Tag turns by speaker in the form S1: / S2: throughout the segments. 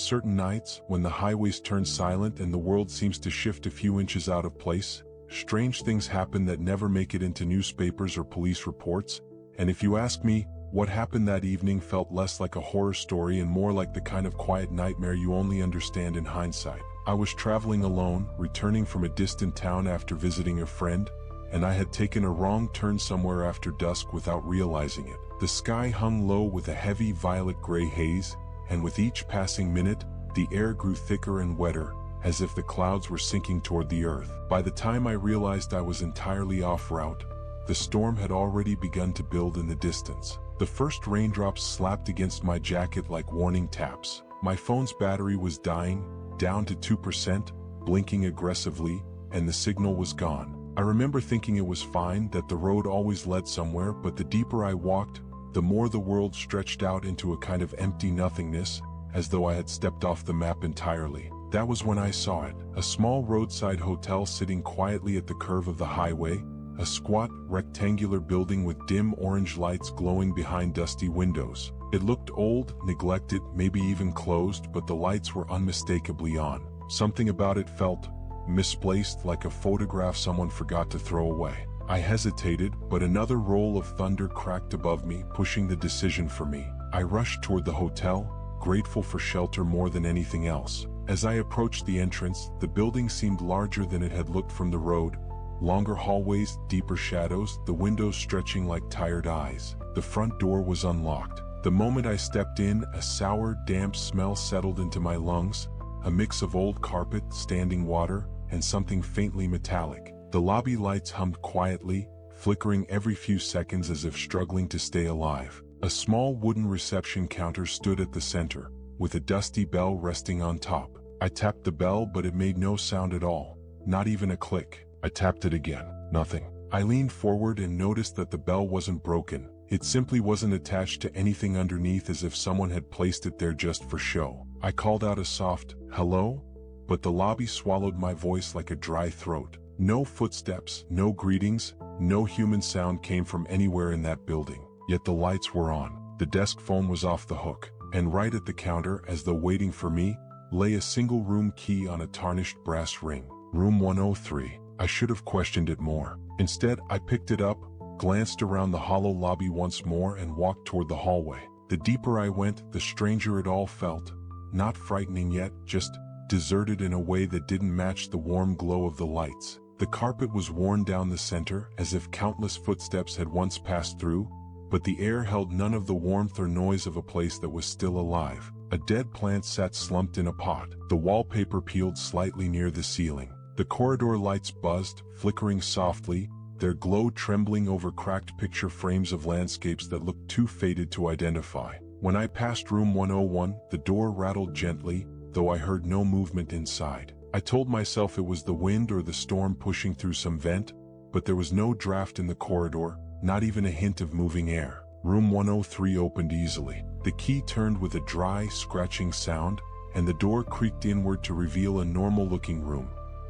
S1: certain nights, when the highways turn silent and the world seems to shift a few inches out of place, strange things happen that never make it into newspapers or police reports. And if you ask me, what happened that evening felt less like a horror story and more like the kind of quiet nightmare you only understand in hindsight. I was traveling alone, returning from a distant town after visiting a friend, and I had taken a wrong turn somewhere after dusk without realizing it. The sky hung low with a heavy violet-gray haze, and with each passing minute, the air grew thicker and wetter, as if the clouds were sinking toward the earth. By the time I realized I was entirely off route, the storm had already begun to build in the distance. The first raindrops slapped against my jacket like warning taps. My phone's battery was dying, down to 2%, blinking aggressively, and the signal was gone. I remember thinking it was fine, that the road always led somewhere, but the deeper I walked, the more the world stretched out into a kind of empty nothingness, as though I had stepped off the map entirely. That was when I saw it. A small roadside hotel sitting quietly at the curve of the highway, a squat, rectangular building with dim orange lights glowing behind dusty windows. It looked old, neglected, maybe even closed, but the lights were unmistakably on. Something about it felt misplaced, like a photograph someone forgot to throw away. I hesitated, but another roll of thunder cracked above me, pushing the decision for me. I rushed toward the hotel, grateful for shelter more than anything else. As I approached the entrance, the building seemed larger than it had looked from the road. Longer hallways, deeper shadows, the windows stretching like tired eyes. The front door was unlocked. The moment I stepped in, a sour, damp smell settled into my lungs, a mix of old carpet, standing water, and something faintly metallic. The lobby lights hummed quietly, flickering every few seconds as if struggling to stay alive. A small wooden reception counter stood at the center, with a dusty bell resting on top. I tapped the bell, but it made no sound at all, not even a click. I tapped it again. Nothing. I leaned forward and noticed that the bell wasn't broken. It simply wasn't attached to anything underneath, as if someone had placed it there just for show. I called out a soft, "Hello?" but the lobby swallowed my voice like a dry throat. No footsteps, no greetings, no human sound came from anywhere in that building. Yet the lights were on. The desk phone was off the hook. And right at the counter, as though waiting for me, lay a single room key on a tarnished brass ring. Room 103. I should have questioned it more. Instead, I picked it up, glanced around the hollow lobby once more, and walked toward the hallway. The deeper I went, the stranger it all felt. Not frightening yet, just deserted in a way that didn't match the warm glow of the lights. The carpet was worn down the center, as if countless footsteps had once passed through, but the air held none of the warmth or noise of a place that was still alive. A dead plant sat slumped in a pot. The wallpaper peeled slightly near the ceiling. The corridor lights buzzed, flickering softly, their glow trembling over cracked picture frames of landscapes that looked too faded to identify. When I passed room 101, the door rattled gently, though I heard no movement inside. I told myself it was the wind or the storm pushing through some vent, but there was no draft in the corridor, not even a hint of moving air. Room 103 opened easily. The key turned with a dry, scratching sound, and the door creaked inward to reveal a normal-looking room.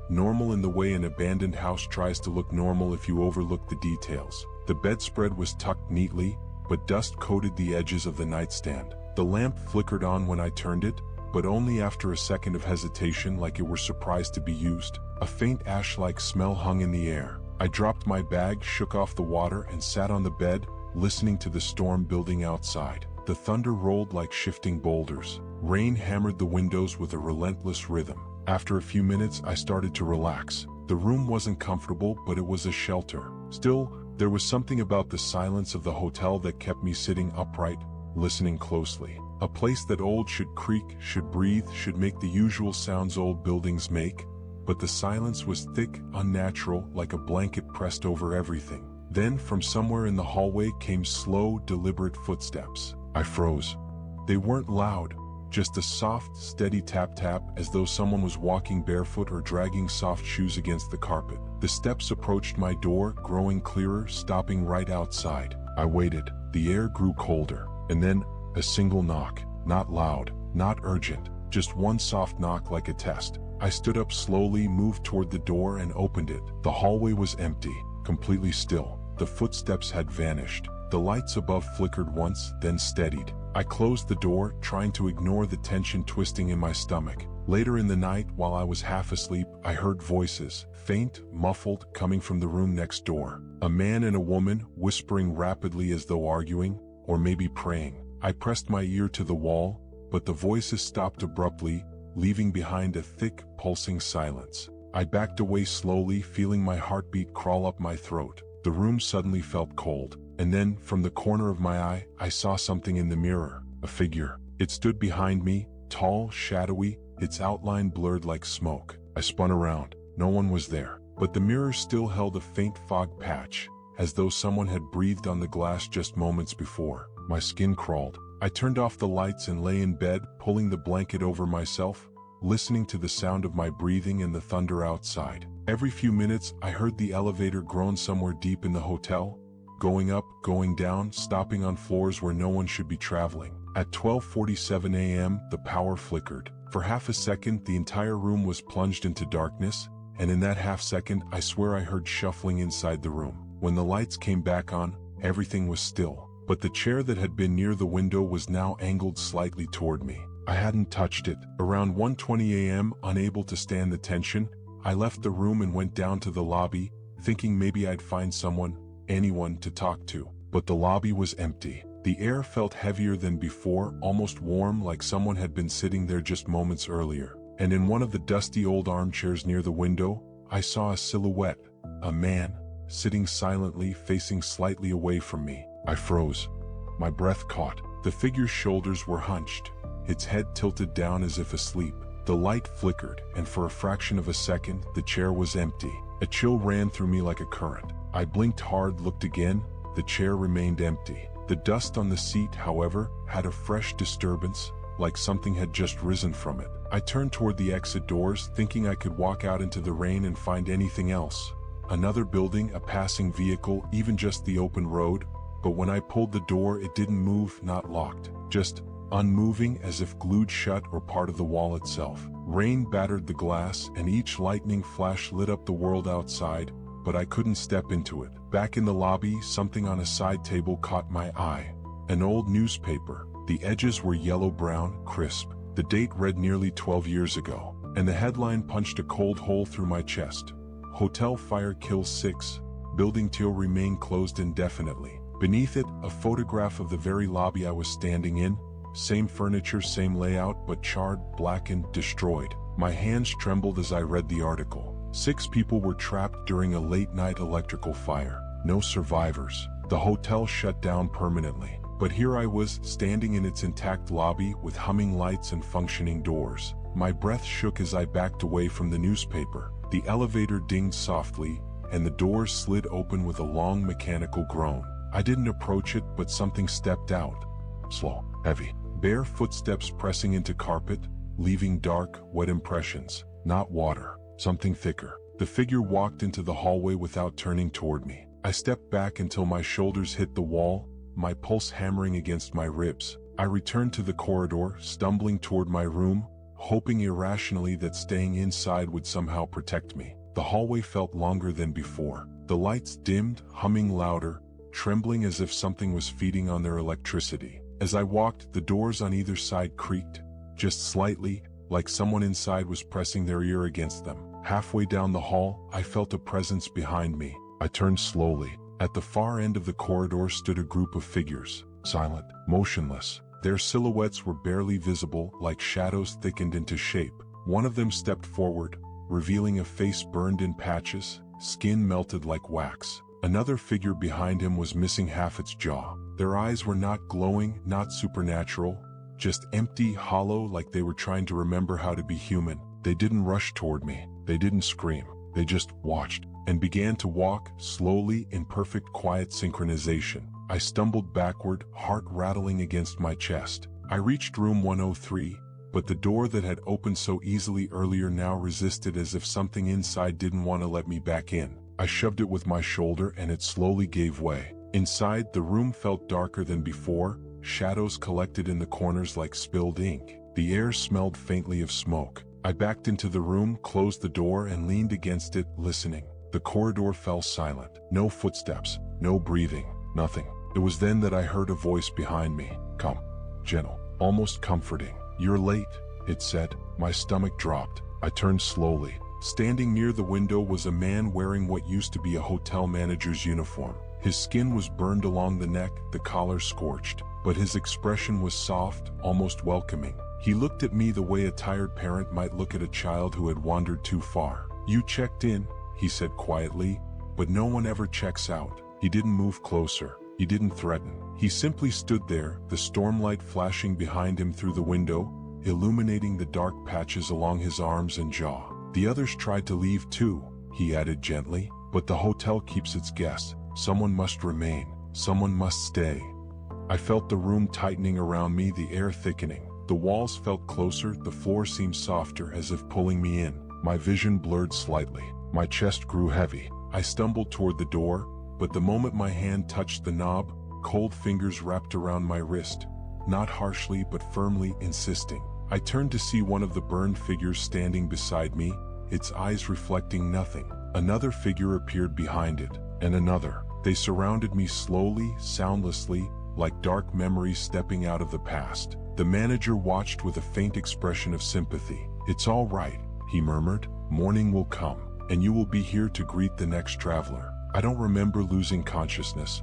S1: Normal in the way an abandoned house tries to look normal if you overlook the details. The bedspread was tucked neatly, but dust coated the edges of the nightstand. The lamp flickered on when I turned it, but only after a second of hesitation, like it were surprised to be used. A faint ash-like smell hung in the air. I dropped my bag, shook off the water, and sat on the bed, listening to the storm building outside. The thunder rolled like shifting boulders. Rain hammered the windows with a relentless rhythm. After a few minutes, I started to relax. The room wasn't comfortable, but it was a shelter. Still, there was something about the silence of the hotel that kept me sitting upright, listening closely. A place that old should creak, should breathe, should make the usual sounds old buildings make, but the silence was thick, unnatural, like a blanket pressed over everything. Then, from somewhere in the hallway came slow, deliberate footsteps. I froze. They weren't loud, just a soft, steady tap-tap, as though someone was walking barefoot or dragging soft shoes against the carpet. The steps approached my door, growing clearer, stopping right outside. I waited. The air grew colder. And then, a single knock. Not loud, not urgent, just one soft knock like a test. I stood up slowly, moved toward the door, and opened it. The hallway was empty, completely still. The footsteps had vanished. The lights above flickered once, then steadied. I closed the door, trying to ignore the tension twisting in my stomach. Later in the night, while I was half asleep, I heard voices, faint, muffled, coming from the room next door. A man and a woman, whispering rapidly as though arguing, or maybe praying. I pressed my ear to the wall, but the voices stopped abruptly, leaving behind a thick, pulsing silence. I backed away slowly, feeling my heartbeat crawl up my throat. The room suddenly felt cold, and then, from the corner of my eye, I saw something in the mirror. A figure. It stood behind me, tall, shadowy, its outline blurred like smoke. I spun around. No one was there, but the mirror still held a faint fog patch, as though someone had breathed on the glass just moments before. My skin crawled. I turned off the lights and lay in bed, pulling the blanket over myself, listening to the sound of my breathing and the thunder outside. Every few minutes, I heard the elevator groan somewhere deep in the hotel, going up, going down, stopping on floors where no one should be traveling. At 12:47 a.m., the power flickered. For half a second, the entire room was plunged into darkness, and in that half second, I swear I heard shuffling inside the room. When the lights came back on, everything was still, but the chair that had been near the window was now angled slightly toward me. I hadn't touched it. Around 1:20 a.m., unable to stand the tension, I left the room and went down to the lobby, thinking maybe I'd find anyone to talk to. But the lobby was empty. The air felt heavier than before, almost warm, like someone had been sitting there just moments earlier. And in one of the dusty old armchairs near the window, I saw a silhouette, a man, sitting silently, facing slightly away from me. I froze. My breath caught. The figure's shoulders were hunched, its head tilted down as if asleep. The light flickered, and for a fraction of a second, the chair was empty. A chill ran through me like a current. I blinked hard, looked again. The chair remained empty. The dust on the seat, however, had a fresh disturbance, like something had just risen from it. I turned toward the exit doors, thinking I could walk out into the rain and find anything else. Another building, a passing vehicle, even just the open road. But when I pulled the door, it didn't move, not locked. Just unmoving, as if glued shut or part of the wall itself. Rain battered the glass, and each lightning flash lit up the world outside, but I couldn't step into it. Back in the lobby, something on a side table caught my eye. An old newspaper. The edges were yellow-brown, crisp. The date read nearly 12 years ago, and the headline punched a cold hole through my chest. Hotel fire kills 6. Building till remain closed indefinitely. Beneath it, a photograph of the very lobby I was standing in. Same furniture, same layout, but charred, blackened, destroyed. My hands trembled as I read the article. 6 people were trapped during a late-night electrical fire. No survivors. The hotel shut down permanently. But here I was, standing in its intact lobby with humming lights and functioning doors. My breath shook as I backed away from the newspaper. The elevator dinged softly, and the doors slid open with a long mechanical groan. I didn't approach it, but something stepped out. Slow, heavy. Bare footsteps pressing into carpet, leaving dark, wet impressions. Not water. Something thicker. The figure walked into the hallway without turning toward me. I stepped back until my shoulders hit the wall, my pulse hammering against my ribs. I returned to the corridor, stumbling toward my room, hoping irrationally that staying inside would somehow protect me. The hallway felt longer than before. The lights dimmed, humming louder, trembling as if something was feeding on their electricity. As I walked, the doors on either side creaked, just slightly, like someone inside was pressing their ear against them. Halfway down the hall, I felt a presence behind me. I turned slowly. At the far end of the corridor stood a group of figures, silent, motionless. Their silhouettes were barely visible, like shadows thickened into shape. One of them stepped forward, revealing a face burned in patches, skin melted like wax. Another figure behind him was missing half its jaw. Their eyes were not glowing, not supernatural, just empty, hollow, like they were trying to remember how to be human. They didn't rush toward me. They didn't scream. They just watched and began to walk, slowly, in perfect quiet synchronization. I stumbled backward, heart rattling against my chest. I reached room 103, but the door that had opened so easily earlier now resisted, as if something inside didn't want to let me back in. I shoved it with my shoulder and it slowly gave way. Inside, the room felt darker than before, shadows collected in the corners like spilled ink. The air smelled faintly of smoke. I backed into the room, closed the door, and leaned against it, listening. The corridor fell silent. No footsteps, no breathing, nothing. It was then that I heard a voice behind me. Come. gentle, almost comforting. "You're late," it said. My stomach dropped. I turned slowly. Standing near the window was a man wearing what used to be a hotel manager's uniform. His skin was burned along the neck, the collar scorched, but his expression was soft, almost welcoming. He looked at me the way a tired parent might look at a child who had wandered too far. "You checked in," he said quietly, "but no one ever checks out." He didn't move closer. He didn't threaten. He simply stood there, the stormlight flashing behind him through the window, illuminating the dark patches along his arms and jaw. "The others tried to leave too," he added gently, "but the hotel keeps its guests. Someone must remain. Someone must stay." I felt the room tightening around me, the air thickening. The walls felt closer, the floor seemed softer, as if pulling me in. My vision blurred slightly. My chest grew heavy. I stumbled toward the door, but the moment my hand touched the knob, cold fingers wrapped around my wrist, not harshly but firmly, insisting. I turned to see one of the burned figures standing beside me, its eyes reflecting nothing. Another figure appeared behind it, and another. They surrounded me slowly, soundlessly, like dark memories stepping out of the past. The manager watched with a faint expression of sympathy. "It's all right," he murmured. "Morning will come, and you will be here to greet the next traveler." I don't remember losing consciousness.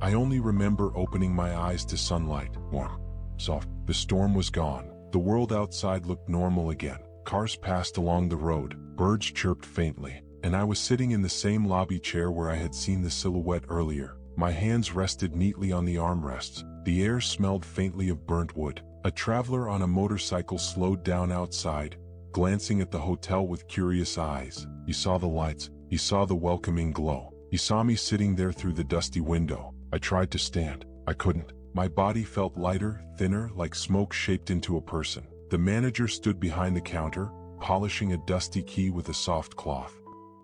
S1: I only remember opening my eyes to sunlight, warm, soft. The storm was gone. The world outside looked normal again. Cars passed along the road, birds chirped faintly, and I was sitting in the same lobby chair where I had seen the silhouette earlier. My hands rested neatly on the armrests. The air smelled faintly of burnt wood. A traveler on a motorcycle slowed down outside, glancing at the hotel with curious eyes. He saw the lights. He saw the welcoming glow. He saw me sitting there through the dusty window. I tried to stand. I couldn't. My body felt lighter, thinner, like smoke shaped into a person. The manager stood behind the counter, polishing a dusty key with a soft cloth.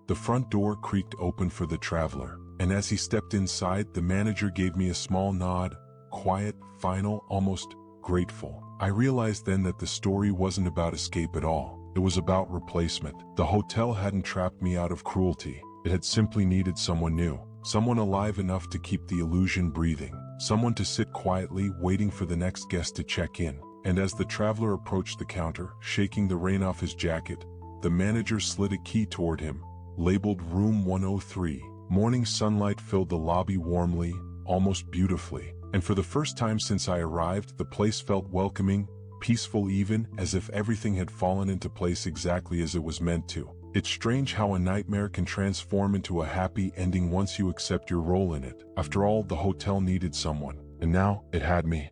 S1: The front door creaked open for the traveler, and as he stepped inside, the manager gave me a small nod, quiet, final, almost grateful. I realized then that the story wasn't about escape at all. It was about replacement. The hotel hadn't trapped me out of cruelty. It had simply needed someone new, someone alive enough to keep the illusion breathing, someone to sit quietly waiting for the next guest to check in. And as the traveler approached the counter, shaking the rain off his jacket, the manager slid a key toward him, labeled Room 103. Morning sunlight filled the lobby warmly, almost beautifully, and for the first time since I arrived, the place felt welcoming, peaceful, even as if everything had fallen into place exactly as it was meant to. It's strange how a nightmare can transform into a happy ending once you accept your role in it. After all, the hotel needed someone, and now it had me.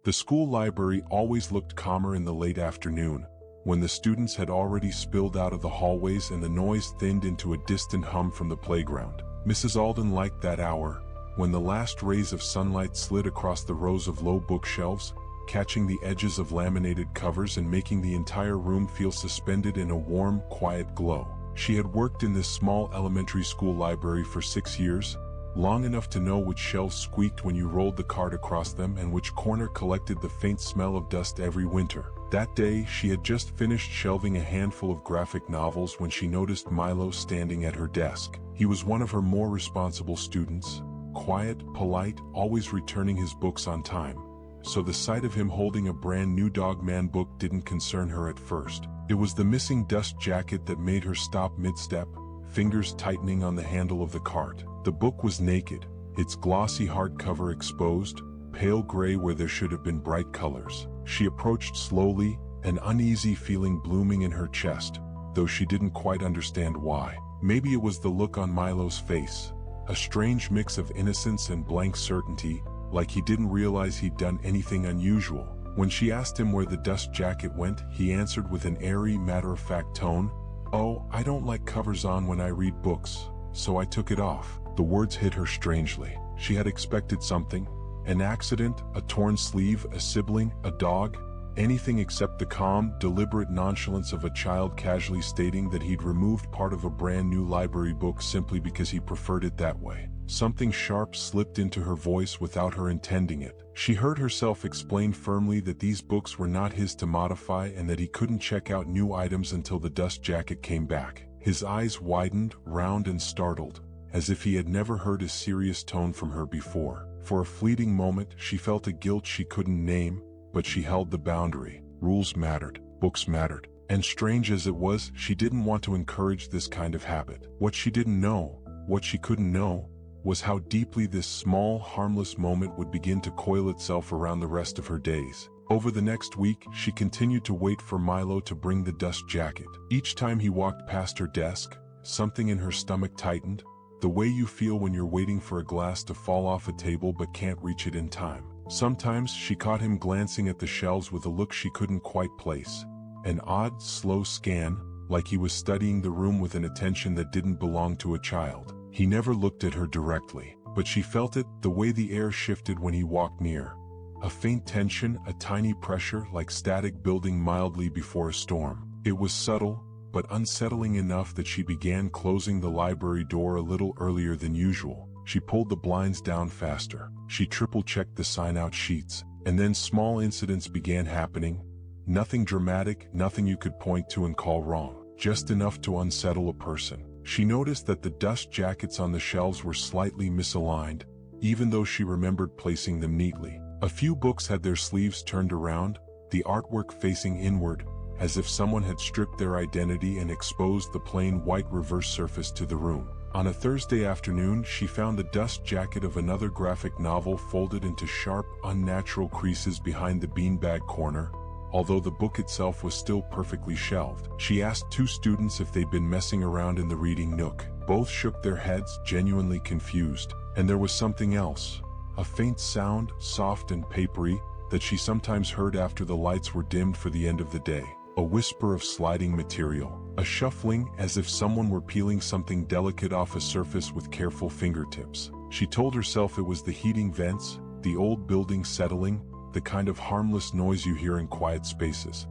S1: The school library always looked calmer in the late afternoon, when the students had already spilled out of the hallways and the noise thinned into a distant hum from the playground. Mrs. Alden liked that hour, when the last rays of sunlight slid across the rows of low bookshelves, catching the edges of laminated covers and making the entire room feel suspended in a warm, quiet glow. She had worked in this small elementary school library for 6 years, long enough to know which shelves squeaked when you rolled the cart across them and which corner collected the faint smell of dust every winter. That day, she had just finished shelving a handful of graphic novels when she noticed Milo standing at her desk. He was one of her more responsible students, quiet, polite, always returning his books on time. So the sight of him holding a brand new Dogman book didn't concern her at first. It was the missing dust jacket that made her stop mid-step, fingers tightening on the handle of the cart. The book was naked, its glossy hardcover exposed, pale gray where there should have been bright colors. She approached slowly, an uneasy feeling blooming in her chest, though she didn't quite understand why. Maybe it was the look on Milo's face, a strange mix of innocence and blank certainty, like he didn't realize he'd done anything unusual. When she asked him where the dust jacket went, he answered with an airy, matter-of-fact tone, "Oh, I don't like covers on when I read books, so I took it off." The words hit her strangely. She had expected something, an accident, a torn sleeve, a sibling, a dog, anything except the calm, deliberate nonchalance of a child casually stating that he'd removed part of a brand new library book simply because he preferred it that way. Something sharp slipped into her voice without her intending it. She heard herself explain firmly that these books were not his to modify and that he couldn't check out new items until the dust jacket came back. His eyes widened, round and startled, as if he had never heard a serious tone from her before. For a fleeting moment, she felt a guilt she couldn't name, but she held the boundary. Rules mattered, books mattered, and strange as it was, she didn't want to encourage this kind of habit. What she didn't know, what she couldn't know, was how deeply this small, harmless moment would begin to coil itself around the rest of her days. Over the next week, she continued to wait for Milo to bring the dust jacket. Each time he walked past her desk, something in her stomach tightened, the way you feel when you're waiting for a glass to fall off a table but can't reach it in time. Sometimes she caught him glancing at the shelves with a look she couldn't quite place. An odd, slow scan, like he was studying the room with an attention that didn't belong to a child. He never looked at her directly, but she felt it, the way the air shifted when he walked near. A faint tension, a tiny pressure like static building mildly before a storm. It was subtle, but unsettling enough that she began closing the library door a little earlier than usual. She pulled the blinds down faster. She triple-checked the sign-out sheets, and then small incidents began happening. Nothing dramatic, nothing you could point to and call wrong, just enough to unsettle a person. She noticed that the dust jackets on the shelves were slightly misaligned, even though she remembered placing them neatly. A few books had their sleeves turned around, the artwork facing inward, as if someone had stripped their identity and exposed the plain white reverse surface to the room. On a Thursday afternoon, she found the dust jacket of another graphic novel folded into sharp, unnatural creases behind the beanbag corner. Although the book itself was still perfectly shelved. She asked 2 students if they'd been messing around in the reading nook. Both shook their heads, genuinely confused. And there was something else. A faint sound, soft and papery, that she sometimes heard after the lights were dimmed for the end of the day. A whisper of sliding material. A shuffling, as if someone were peeling something delicate off a surface with careful fingertips. She told herself it was the heating vents, the old building settling, the kind of harmless noise you hear in quiet spaces.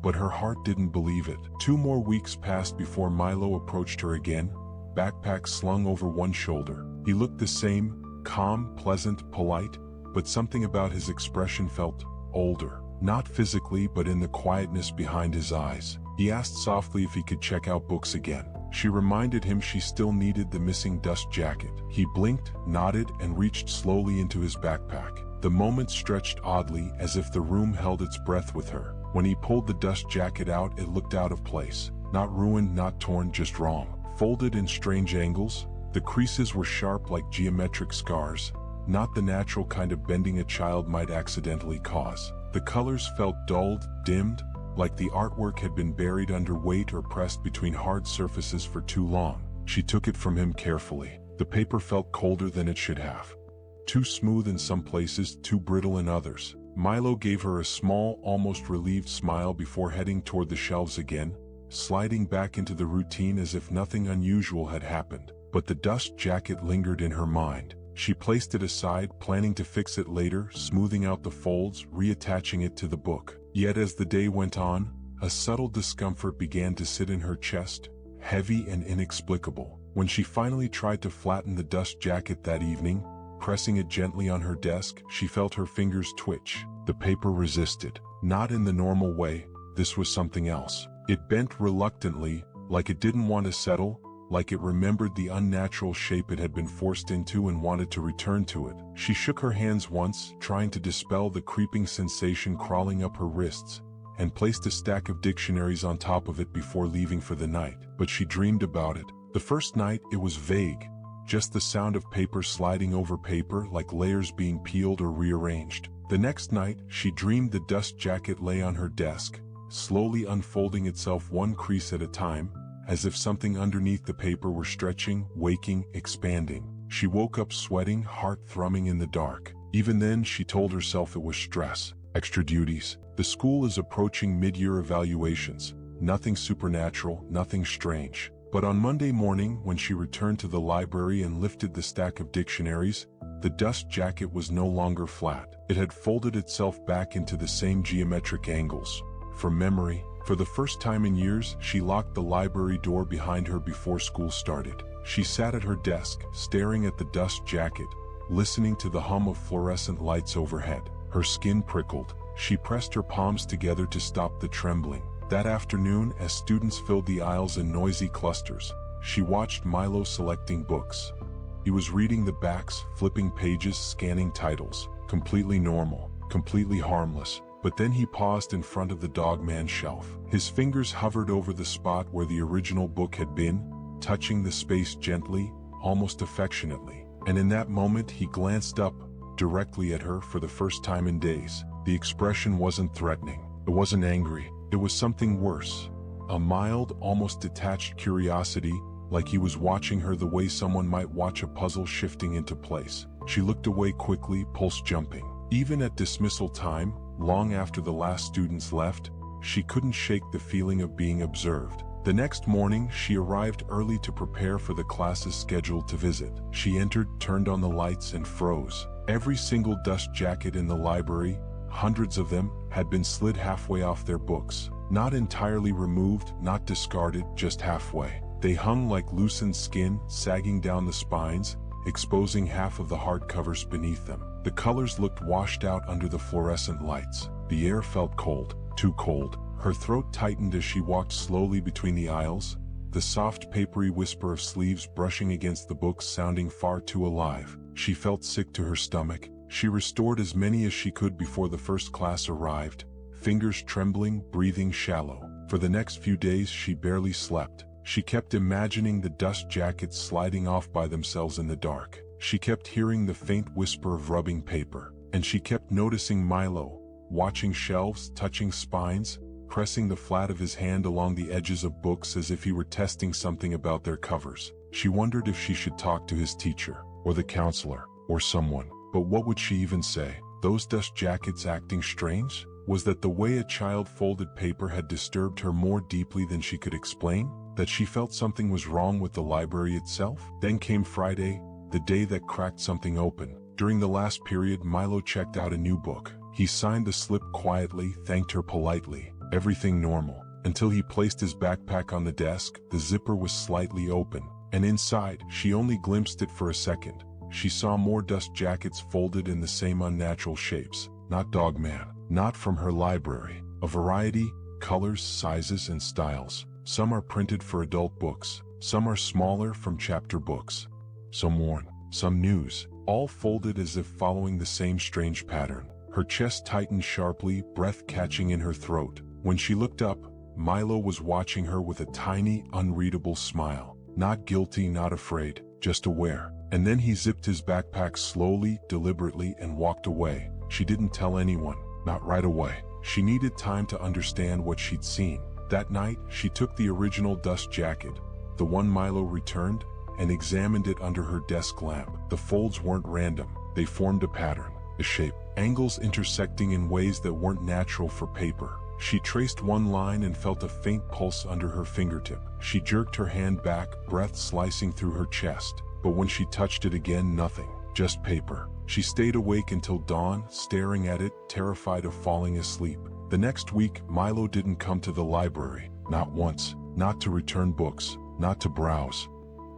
S1: But her heart didn't believe it. 2 more weeks passed before Milo approached her again, backpack slung over one shoulder. He looked the same, calm, pleasant, polite, but something about his expression felt older. Not physically, but in the quietness behind his eyes. He asked softly if he could check out books again. She reminded him she still needed the missing dust jacket. He blinked, nodded, and reached slowly into his backpack. The moment stretched oddly, as if the room held its breath with her. When he pulled the dust jacket out, it looked out of place. Not ruined, not torn, just wrong. Folded in strange angles, the creases were sharp like geometric scars, not the natural kind of bending a child might accidentally cause. The colors felt dulled, dimmed, like the artwork had been buried under weight or pressed between hard surfaces for too long. She took it from him carefully. The paper felt colder than it should have. Too smooth in some places, too brittle in others. Milo gave her a small, almost relieved smile before heading toward the shelves again, sliding back into the routine as if nothing unusual had happened. But the dust jacket lingered in her mind. She placed it aside, planning to fix it later, smoothing out the folds, reattaching it to the book. Yet as the day went on, a subtle discomfort began to sit in her chest, heavy and inexplicable. When she finally tried to flatten the dust jacket that evening, pressing it gently on her desk, she felt her fingers twitch. The paper resisted. Not in the normal way, this was something else. It bent reluctantly, like it didn't want to settle, like it remembered the unnatural shape it had been forced into and wanted to return to it. She shook her hands once, trying to dispel the creeping sensation crawling up her wrists, and placed a stack of dictionaries on top of it before leaving for the night. But she dreamed about it. The first night, it was vague. Just the sound of paper sliding over paper like layers being peeled or rearranged. The next night, she dreamed the dust jacket lay on her desk, slowly unfolding itself one crease at a time, as if something underneath the paper were stretching, waking, expanding. She woke up sweating, heart thrumming in the dark. Even then, she told herself it was stress, extra duties. The school is approaching mid-year evaluations. Nothing supernatural, nothing strange. But on Monday morning, when she returned to the library and lifted the stack of dictionaries, the dust jacket was no longer flat. It had folded itself back into the same geometric angles. From memory, for the first time in years, she locked the library door behind her before school started. She sat at her desk, staring at the dust jacket, listening to the hum of fluorescent lights overhead. Her skin prickled. She pressed her palms together to stop the trembling. That afternoon, as students filled the aisles in noisy clusters, she watched Milo selecting books. He was reading the backs, flipping pages, scanning titles. Completely normal, completely harmless. But then he paused in front of the Dogman shelf. His fingers hovered over the spot where the original book had been, touching the space gently, almost affectionately. And in that moment he glanced up, directly at her for the first time in days. The expression wasn't threatening. It wasn't angry. It was something worse. A mild, almost detached curiosity, like he was watching her the way someone might watch a puzzle shifting into place. She looked away quickly, pulse jumping. Even at dismissal time, long after the last students left, she couldn't shake the feeling of being observed. The next morning, she arrived early to prepare for the classes scheduled to visit. She entered, turned on the lights, and froze. Every single dust jacket in the library, hundreds of them, had been slid halfway off their books. Not entirely removed, not discarded, just halfway. They hung like loosened skin, sagging down the spines, exposing half of the hardcovers beneath them. The colors looked washed out under the fluorescent lights. The air felt cold, too cold. Her throat tightened as she walked slowly between the aisles, the soft papery whisper of sleeves brushing against the books sounding far too alive. She felt sick to her stomach. She restored as many as she could before the first class arrived, fingers trembling, breathing shallow. For the next few days she barely slept. She kept imagining the dust jackets sliding off by themselves in the dark. She kept hearing the faint whisper of rubbing paper. And she kept noticing Milo, watching shelves, touching spines, pressing the flat of his hand along the edges of books as if he were testing something about their covers. She wondered if she should talk to his teacher, or the counselor, or someone. But what would she even say? Those dust jackets acting strange? Was that the way a child folded paper had disturbed her more deeply than she could explain? That she felt something was wrong with the library itself? Then came Friday, the day that cracked something open. During the last period, Milo checked out a new book. He signed the slip quietly, thanked her politely. Everything normal. Until he placed his backpack on the desk, the zipper was slightly open. And inside, she only glimpsed it for a second. She saw more dust jackets folded in the same unnatural shapes. Not Dogman. Not from her library. A variety, colors, sizes, and styles. Some are printed for adult books. Some are smaller, from chapter books. Some worn. Some news. All folded as if following the same strange pattern. Her chest tightened sharply, breath catching in her throat. When she looked up, Milo was watching her with a tiny, unreadable smile. Not guilty, not afraid, just aware. And then he zipped his backpack slowly, deliberately, and walked away. She didn't tell anyone, not right away. She needed time to understand what she'd seen. That night, she took the original dust jacket, the one Milo returned, and examined it under her desk lamp. The folds weren't random. They formed a pattern, a shape, angles intersecting in ways that weren't natural for paper. She traced one line and felt a faint pulse under her fingertip. She jerked her hand back, breath slicing through her chest. But when she touched it again, nothing. Just paper. She stayed awake until dawn, staring at it, terrified of falling asleep. The next week, Milo didn't come to the library. Not once. Not to return books. Not to browse.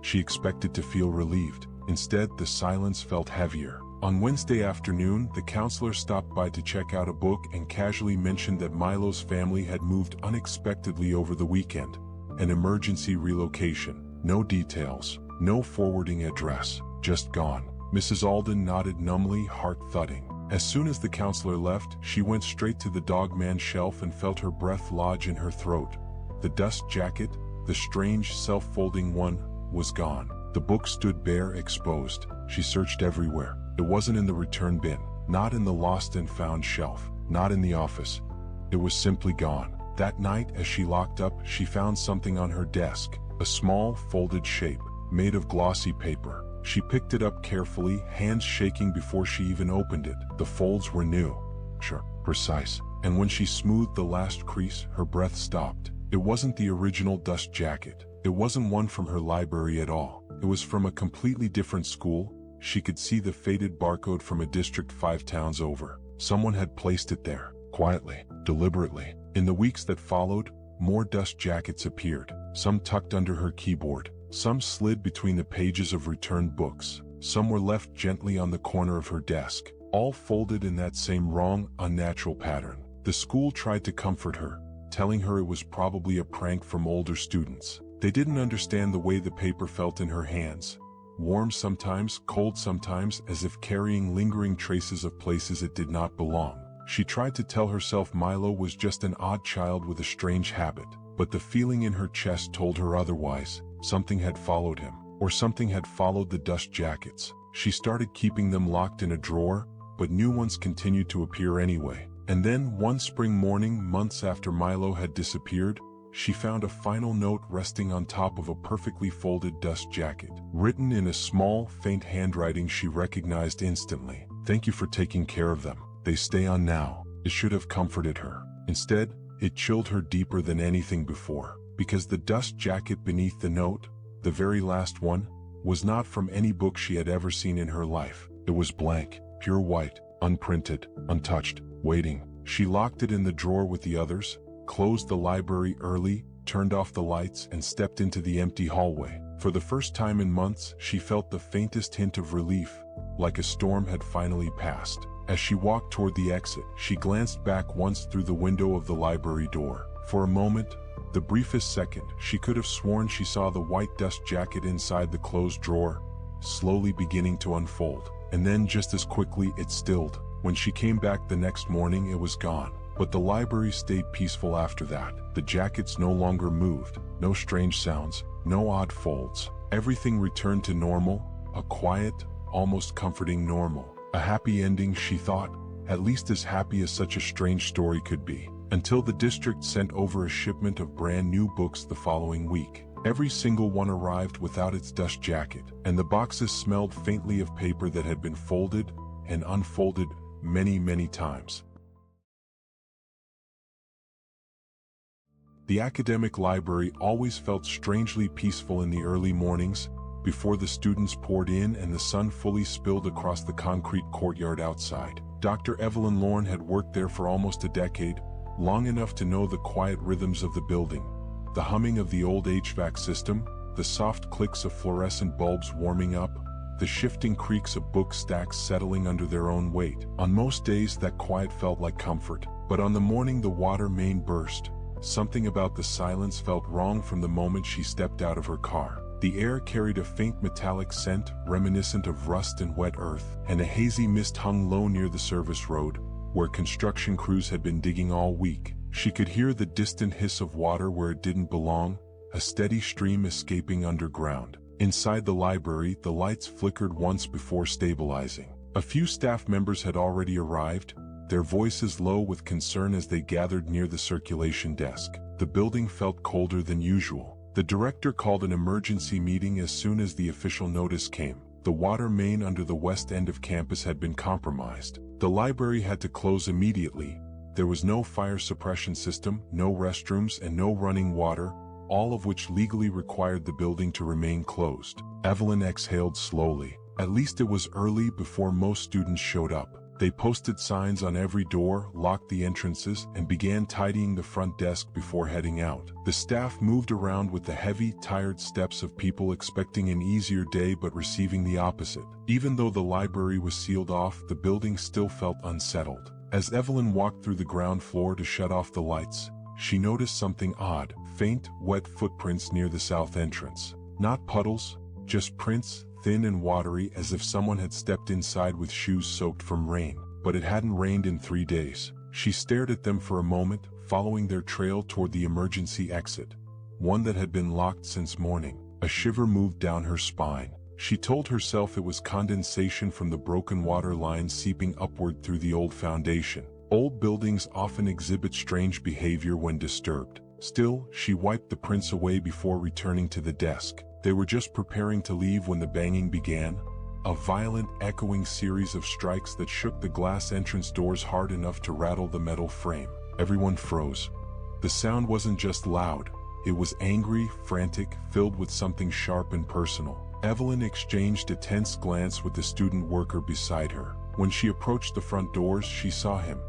S1: She expected to feel relieved. Instead, the silence felt heavier. On Wednesday afternoon, the counselor stopped by to check out a book and casually mentioned that Milo's family had moved unexpectedly over the weekend. An emergency relocation. No details. No forwarding address. Just gone. Mrs. Alden nodded numbly, heart thudding. As soon as the counselor left, she went straight to the Dogman shelf and felt her breath lodge in her throat. The dust jacket, the strange self-folding one, was gone. The book stood bare, exposed. She searched everywhere. It wasn't in the return bin, not in the lost and found shelf, not in the office. It was simply gone. That night, as she locked up, she found something on her desk, a small, folded shape, made of glossy paper. She picked it up carefully, hands shaking before she even opened it. The folds were new, sharp, precise, and when she smoothed the last crease, her breath stopped. It wasn't the original dust jacket. It wasn't one from her library at all. It was from a completely different school. She could see the faded barcode from a district 5 towns over. Someone had placed it there, quietly, deliberately. In the weeks that followed, more dust jackets appeared, some tucked under her keyboard, some slid between the pages of returned books, some were left gently on the corner of her desk, all folded in that same wrong, unnatural pattern. The school tried to comfort her, telling her it was probably a prank from older students. They didn't understand the way the paper felt in her hands. Warm sometimes, cold sometimes, as if carrying lingering traces of places it did not belong. She tried to tell herself Milo was just an odd child with a strange habit, but the feeling in her chest told her otherwise. Something had followed him, or something had followed the dust jackets. She started keeping them locked in a drawer, but new ones continued to appear anyway. And then, one spring morning, months after Milo had disappeared, she found a final note resting on top of a perfectly folded dust jacket. Written in a small, faint handwriting she recognized instantly. "Thank you for taking care of them. They stay on now." It should have comforted her. Instead, it chilled her deeper than anything before, because the dust jacket beneath the note, the very last one, was not from any book she had ever seen in her life. It was blank, pure white, unprinted, untouched, waiting. She locked it in the drawer with the others, closed the library early, turned off the lights, and stepped into the empty hallway. For the first time in months, she felt the faintest hint of relief, like a storm had finally passed. As she walked toward the exit, she glanced back once through the window of the library door. For a moment, the briefest second, she could have sworn she saw the white dust jacket inside the closed drawer, slowly beginning to unfold. And then just as quickly it stilled. When she came back the next morning, it was gone. But the library stayed peaceful after that. The jackets no longer moved, no strange sounds, no odd folds. Everything returned to normal, a quiet, almost comforting normal. A happy ending, she thought, at least as happy as such a strange story could be. Until the district sent over a shipment of brand new books the following week. Every single one arrived without its dust jacket, and the boxes smelled faintly of paper that had been folded and unfolded many, many times. The academic library always felt strangely peaceful in the early mornings, before the students poured in and the sun fully spilled across the concrete courtyard outside. Dr. Evelyn Lorne had worked there for almost a decade, long enough to know the quiet rhythms of the building, the humming of the old HVAC system, the soft clicks of fluorescent bulbs warming up, the shifting creaks of book stacks settling under their own weight. On most days that quiet felt like comfort, but on the morning the water main burst, something about the silence felt wrong from the moment she stepped out of her car. The air carried a faint metallic scent, reminiscent of rust and wet earth, and a hazy mist hung low near the service road, where construction crews had been digging all week. She could hear the distant hiss of water where it didn't belong, a steady stream escaping underground. Inside the library, the lights flickered once before stabilizing. A few staff members had already arrived, their voices low with concern as they gathered near the circulation desk. The building felt colder than usual. The director called an emergency meeting as soon as the official notice came. The water main under the west end of campus had been compromised. The library had to close immediately. There was no fire suppression system, no restrooms, and no running water, all of which legally required the building to remain closed. Evelyn exhaled slowly. At least it was early before most students showed up. They posted signs on every door, locked the entrances, and began tidying the front desk before heading out. The staff moved around with the heavy, tired steps of people expecting an easier day but receiving the opposite. Even though the library was sealed off, the building still felt unsettled. As Evelyn walked through the ground floor to shut off the lights, she noticed something odd: faint, wet footprints near the south entrance. Not puddles, just prints, thin and watery, as if someone had stepped inside with shoes soaked from rain. But it hadn't rained in 3 days. She stared at them for a moment, following their trail toward the emergency exit, one that had been locked since morning. A shiver moved down her spine. She told herself it was condensation from the broken water line seeping upward through the old foundation. Old buildings often exhibit strange behavior when disturbed. Still, she wiped the prints away before returning to the desk. They were just preparing to leave when the banging began, a violent, echoing series of strikes that shook the glass entrance doors hard enough to rattle the metal frame. Everyone froze. The sound wasn't just loud, it was angry, frantic, filled with something sharp and personal. Evelyn exchanged a tense glance with the student worker beside her. When she approached the front doors, she saw him.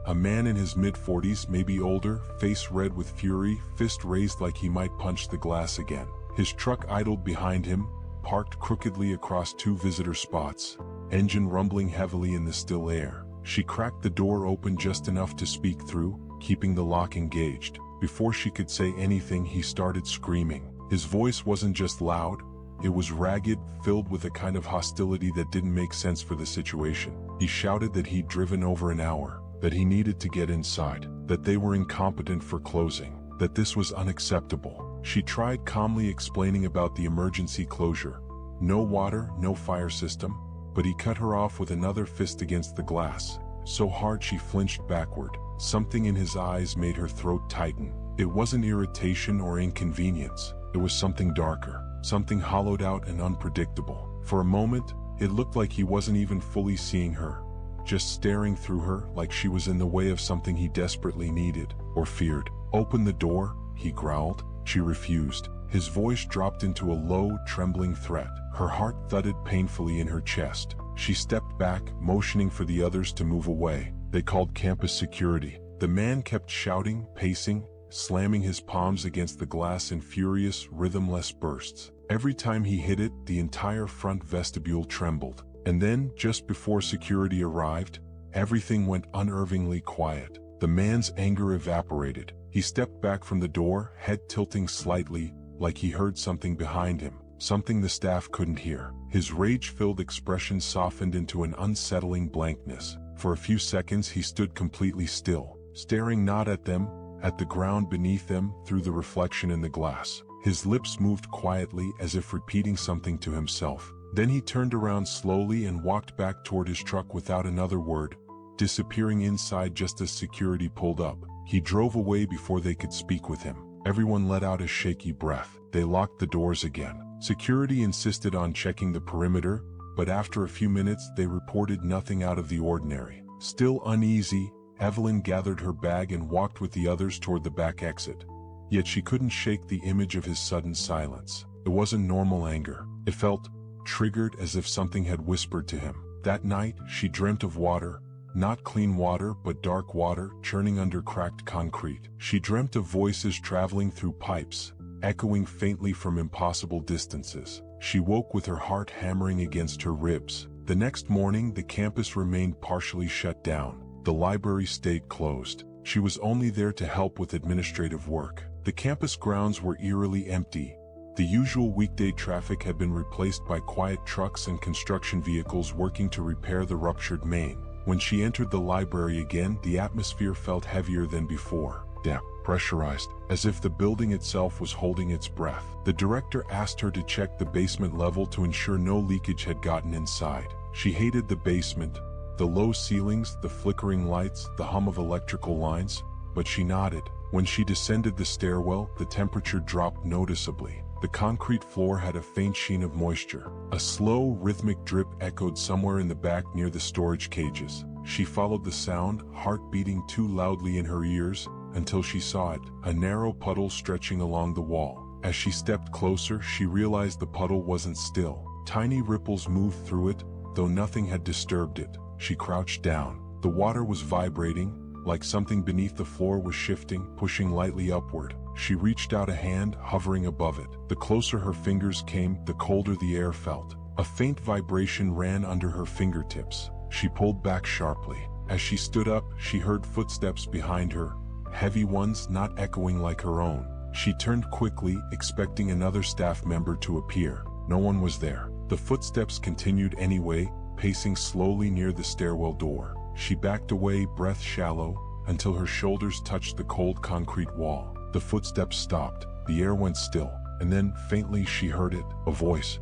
S1: A man in his mid-40s, maybe older, face red with fury, fist raised like he might punch the glass again. His truck idled behind him, parked crookedly across 2 visitor spots, engine rumbling heavily in the still air. She cracked the door open just enough to speak through, keeping the lock engaged. Before she could say anything, he started screaming. His voice wasn't just loud, it was ragged, filled with a kind of hostility that didn't make sense for the situation. He shouted that he'd driven over an hour, that he needed to get inside, that they were incompetent for closing, that this was unacceptable. She tried calmly explaining about the emergency closure. No water, no fire system, but he cut her off with another fist against the glass, so hard she flinched backward. Something in his eyes made her throat tighten. It wasn't irritation or inconvenience, it was something darker, something hollowed out and unpredictable. For a moment, it looked like he wasn't even fully seeing her, just staring through her like she was in the way of something he desperately needed or feared. "Open the door," he growled. She refused. His voice dropped into a low, trembling threat. Her heart thudded painfully in her chest. She stepped back, motioning for the others to move away. They called campus security. The man kept shouting, pacing, slamming his palms against the glass in furious, rhythmless bursts. Every time he hit it, the entire front vestibule trembled. And then, just before security arrived, everything went unnervingly quiet. The man's anger evaporated. He stepped back from the door, head tilting slightly, like he heard something behind him, something the staff couldn't hear. His rage-filled expression softened into an unsettling blankness. For a few seconds he stood completely still, staring not at them, at the ground beneath them, through the reflection in the glass. His lips moved quietly as if repeating something to himself. Then he turned around slowly and walked back toward his truck without another word, disappearing inside just as security pulled up. He drove away before they could speak with him. Everyone let out a shaky breath. They locked the doors again. Security insisted on checking the perimeter, but after a few minutes they reported nothing out of the ordinary. Still uneasy, Evelyn gathered her bag and walked with the others toward the back exit. Yet she couldn't shake the image of his sudden silence. It wasn't normal anger. It felt triggered, as if something had whispered to him. That night, she dreamt of water. Not clean water, but dark water, churning under cracked concrete. She dreamt of voices traveling through pipes, echoing faintly from impossible distances. She woke with her heart hammering against her ribs. The next morning, the campus remained partially shut down. The library stayed closed. She was only there to help with administrative work. The campus grounds were eerily empty. The usual weekday traffic had been replaced by quiet trucks and construction vehicles working to repair the ruptured main. When she entered the library again, the atmosphere felt heavier than before. Damp, pressurized, as if the building itself was holding its breath. The director asked her to check the basement level to ensure no leakage had gotten inside. She hated the basement, the low ceilings, the flickering lights, the hum of electrical lines, but she nodded. When she descended the stairwell, the temperature dropped noticeably. The concrete floor had a faint sheen of moisture. A slow, rhythmic drip echoed somewhere in the back near the storage cages. She followed the sound, heart beating too loudly in her ears, until she saw it, a narrow puddle stretching along the wall. As she stepped closer, she realized the puddle wasn't still. Tiny ripples moved through it, though nothing had disturbed it. She crouched down. The water was vibrating, like something beneath the floor was shifting, pushing lightly upward. She reached out a hand, hovering above it. The closer her fingers came, the colder the air felt. A faint vibration ran under her fingertips. She pulled back sharply. As she stood up, she heard footsteps behind her, heavy ones not echoing like her own. She turned quickly, expecting another staff member to appear. No one was there. The footsteps continued anyway, pacing slowly near the stairwell door. She backed away, breath shallow, until her shoulders touched the cold concrete wall. The footsteps stopped. The air went still, and then, faintly, she heard it, a voice,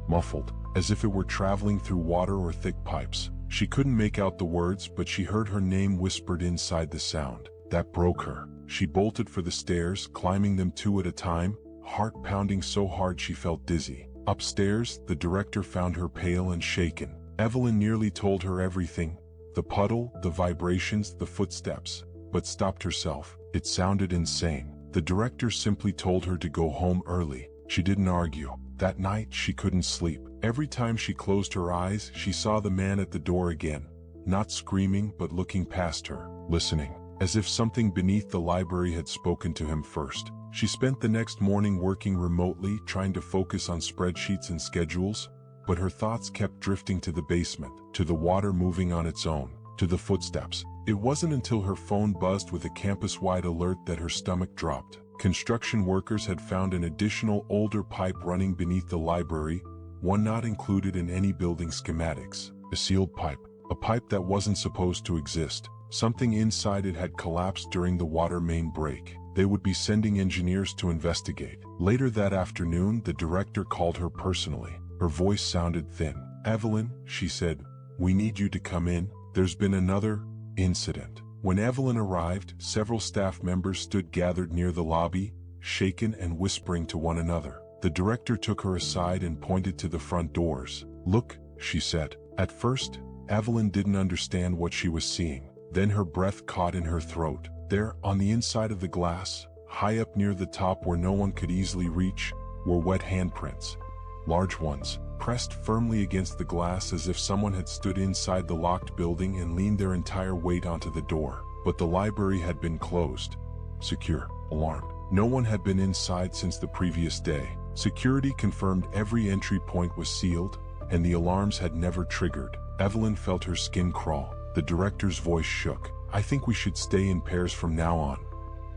S1: muffled, as if it were traveling through water or thick pipes. She couldn't make out the words, but she heard her name whispered inside the sound. That broke her. She bolted for the stairs, climbing them two at a time, heart pounding so hard she felt dizzy. Upstairs, the director found her pale and shaken. Evelyn nearly told her everything, the puddle, the vibrations, the footsteps, but stopped herself. It sounded insane. The director simply told her to go home early. She didn't argue. That night, she couldn't sleep. Every time she closed her eyes, she saw the man at the door again, not screaming but looking past her, listening, as if something beneath the library had spoken to him first. She spent the next morning working remotely, trying to focus on spreadsheets and schedules, but her thoughts kept drifting to the basement, to the water moving on its own, to the footsteps. It wasn't until her phone buzzed with a campus-wide alert that her stomach dropped. Construction workers had found an additional older pipe running beneath the library, one not included in any building schematics. A sealed pipe. A pipe that wasn't supposed to exist. Something inside it had collapsed during the water main break. They would be sending engineers to investigate. Later that afternoon, the director called her personally. Her voice sounded thin. "Evelyn," she said, "we need you to come in. There's been another incident." When Evelyn arrived, several staff members stood gathered near the lobby, shaken and whispering to one another. The director took her aside and pointed to the front doors. "Look," she said. At first, Evelyn didn't understand what she was seeing. Then her breath caught in her throat. There, on the inside of the glass, high up near the top where no one could easily reach, were wet handprints. Large ones, pressed firmly against the glass as if someone had stood inside the locked building and leaned their entire weight onto the door. But the library had been closed. Secure. Alarmed. No one had been inside since the previous day. Security confirmed every entry point was sealed, and the alarms had never triggered. Evelyn felt her skin crawl. The director's voice shook. "I think we should stay in pairs from now on."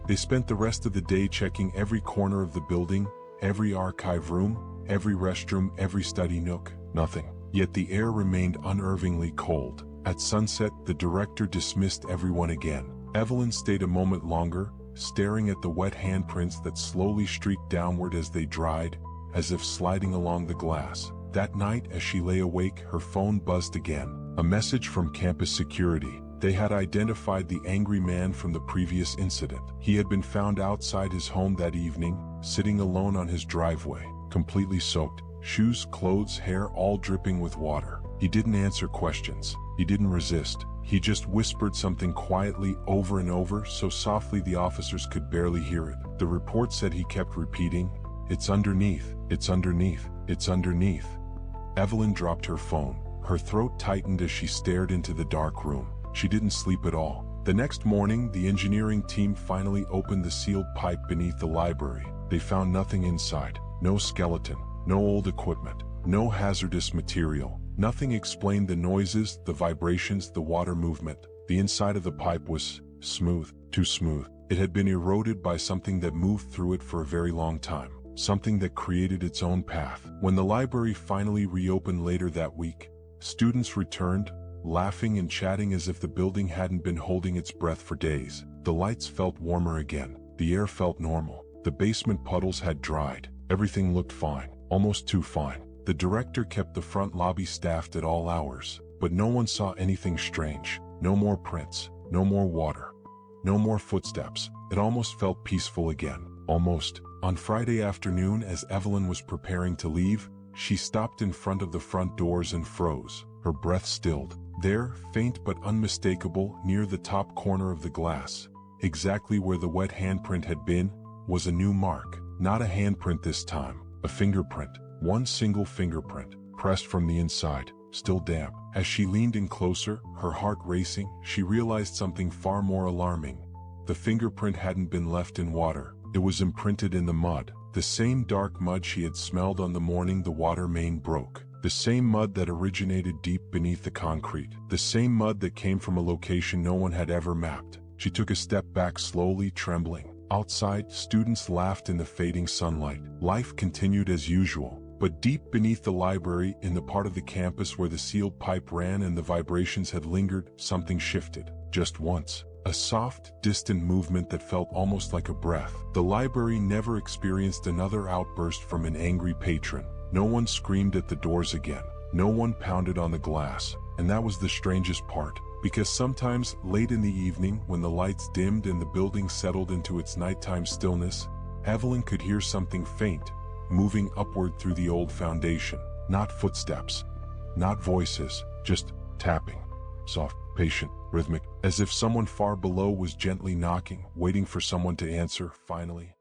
S1: They spent the rest of the day checking every corner of the building, every archive room, every restroom, every study nook. Nothing. Yet the air remained unnervingly cold. At sunset, the director dismissed everyone again. Evelyn stayed a moment longer, staring at the wet handprints that slowly streaked downward as they dried, as if sliding along the glass. That night, as she lay awake, her phone buzzed again. A message from campus security. They had identified the angry man from the previous incident. He had been found outside his home that evening, sitting alone on his driveway, completely soaked, shoes, clothes, hair all dripping with water. He didn't answer questions. He didn't resist. He just whispered something quietly over and over, so softly the officers could barely hear it. The report said he kept repeating, "It's underneath, it's underneath, it's underneath." Evelyn dropped her phone. Her throat tightened as she stared into the dark room. She didn't sleep at all. The next morning, the engineering team finally opened the sealed pipe beneath the library. They found nothing inside. No skeleton, no old equipment, no hazardous material. Nothing explained the noises, the vibrations, the water movement. The inside of the pipe was smooth, too smooth. It had been eroded by something that moved through it for a very long time. Something that created its own path. When the library finally reopened later that week, students returned, laughing and chatting as if the building hadn't been holding its breath for days. The lights felt warmer again. The air felt normal. The basement puddles had dried. Everything looked fine, almost too fine. The director kept the front lobby staffed at all hours, but no one saw anything strange. No more prints, no more water, no more footsteps. It almost felt peaceful again. Almost. On Friday afternoon, as Evelyn was preparing to leave, she stopped in front of the front doors and froze. Her breath stilled. There, faint but unmistakable, near the top corner of the glass, exactly where the wet handprint had been, was a new mark. Not a handprint this time, a fingerprint. One single fingerprint, pressed from the inside, still damp. As she leaned in closer, her heart racing, she realized something far more alarming. The fingerprint hadn't been left in water. It was imprinted in the mud. The same dark mud she had smelled on the morning the water main broke. The same mud that originated deep beneath the concrete. The same mud that came from a location no one had ever mapped. She took a step back slowly, trembling. Outside, students laughed in the fading sunlight. Life continued as usual. But deep beneath the library, in the part of the campus where the sealed pipe ran and the vibrations had lingered, something shifted. Just once. A soft, distant movement that felt almost like a breath. The library never experienced another outburst from an angry patron. No one screamed at the doors again. No one pounded on the glass. And that was the strangest part. Because sometimes, late in the evening, when the lights dimmed and the building settled into its nighttime stillness, Evelyn could hear something faint, moving upward through the old foundation. Not footsteps. Not voices. Just tapping. Soft, patient, rhythmic, as if someone far below was gently knocking, waiting for someone to answer. Finally,